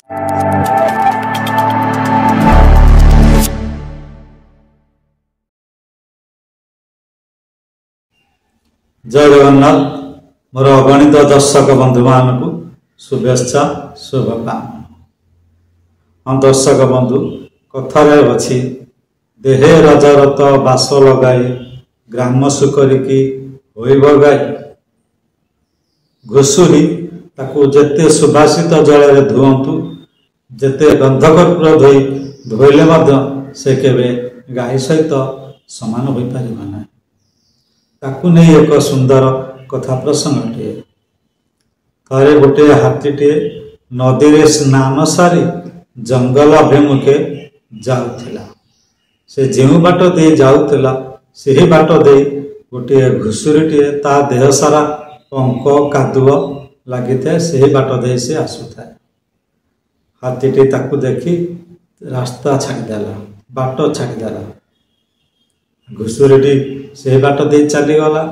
जय जगन्नाथ। मोर अगणित दर्शक बंधु मानक शुभेच्छा शुभकामना। हाँ दर्शक बंधु, कथार अच्छी देहे राजारत बास लगाई ग्राम सुकरिकी होइब गाई। घुषुरी ताकू जेते सुभाषित जल धुअतु जेते गंधकर्पूर धोइले से केवे गाई सहित समान हो पार ना। ताकू नहीं एक सुंदर कथा प्रसंगटे। थे गोटे हाथीटे नदी रे स्नान सारी जंगल अभिमुखे जाउथिला। से जो बाट दे जाउथिला से बाट दे गोटे घुषुरीटे ता देह सारा पंक कादुଅ लगी थाए से बाट दे से आसुथाए। हाथीटे ताकू देखी रास्ता छाड़देला, बाट छाड़देला। घुषुरीटी से बाट दे चलीगला।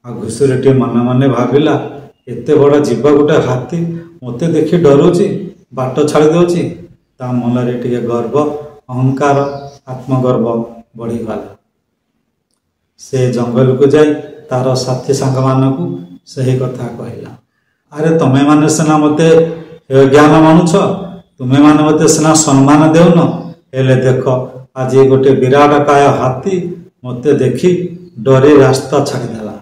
आ घुषुरीटी मन मन भाविला एते बड़ जीव गोटे हाथी मते देखी डरुची बाट छाड़ी दौची। ता मन रे टिके गर्व अहंकार आत्मगर्व बढ़ीगला। से जंगल को जाई तार साथी सांग मानकू सही कथा कहला। अरे तमे माने सिना मते ज्ञान मानुछ, तुमे माने मते सिना सम्मान देउन, हेले देख आज गोटे विराट काय हाथी मते देखी डरे रास्ता छाड़देला।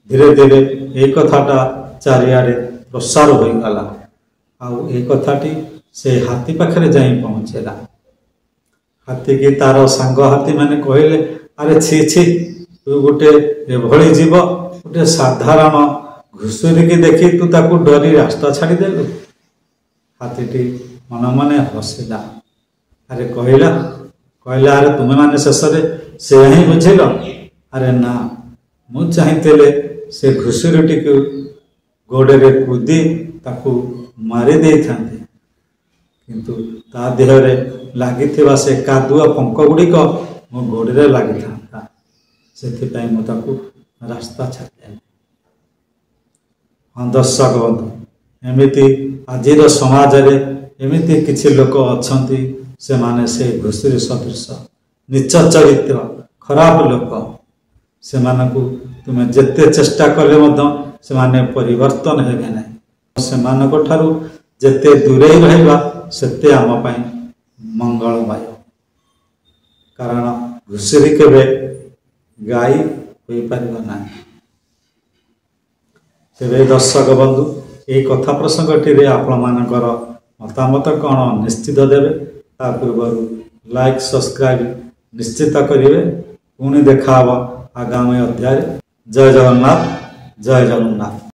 धीरे धीरे ये कथाटा चारिआडे प्रसार हो गला। आउ ये कथाटी से हाथी पाखरे जाई पहुँचेला। हाथी की तार सांग हाथी माने कहले, अरे छी छी तू गोटे एभली जीव गोटे साधारण घुषुरी की देखी तू ताकू डरी रास्ता छाड़देलु। हाथीटी मन मन हसिला। अरे कहला कहला अरे तुम्हें माने शेष से ही बुझिल। अरे ना मु चाहिए से घुषुरीटी को गोड़े कूदी ताकू मारी दे था, किंतु ता देह लगी से कादुआ पंक गुड़िक मो गोड़े लगी था, से मुझे रास्ता छाड़ी। हाँ दर्शक बंधु, एमती आज समाज एमती किसी लोक अच्छा से माने से घुषुरी सदृश नीच चरित्र खराब लोक से मानकू तुम जेते चेष्टा कले से माने परिवर्तन हेबे नहीं। से मानक ठारू जेते दूरे रहिबा सेते आम पई मंगलमय। कारण घुषुरी केबे गाई होई परिबा नाही। तेरे दर्शक बंधु, ये कथा प्रसंगटी आपण मानकर मतामत कौन निश्चित देवे। ता पूर्व लाइक सब्सक्राइब निश्चित करेंगे। पुणी देखा आगामी अध्याय। जय जगन्नाथ, जय जगन्नाथ।